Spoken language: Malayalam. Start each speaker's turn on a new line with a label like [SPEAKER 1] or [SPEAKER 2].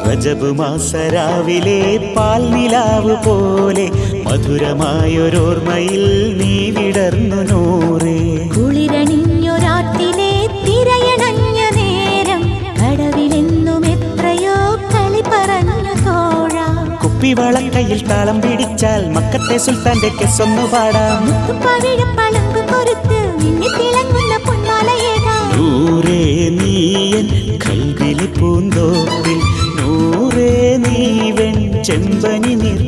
[SPEAKER 1] റജബ് മാസരാവിലെ പാൽനിലാവ് പോലെ മധുരമായൊരോർമ്മയിൽ നീ വിടർന്നു നൂറേ.
[SPEAKER 2] കുളിരണിഞ്ഞൊരാട്ടിലെ തിരയണഞ്ഞ നേരം കടവിലെന്നും എത്രയോ കളി പറഞ്ഞു തോഴ.
[SPEAKER 1] കുപ്പിവളക്കയിൽ താളം പിടിച്ചാൽ മക്കത്തെ സുൽത്താന്റെ കെസ്സൊന്നു പാടാം.
[SPEAKER 2] പവിഴപ്പളങ്കു കൊരുത്ത് നിന്നെ തിളങ്ങുന്ന പൊന്മാലയേകാം.
[SPEAKER 1] നൂറേ നീയൻ കൽവിലെ പൂന്തോപ്പിൽ, നൂറേ നീ വെൺ ചെമ്പനി നീർ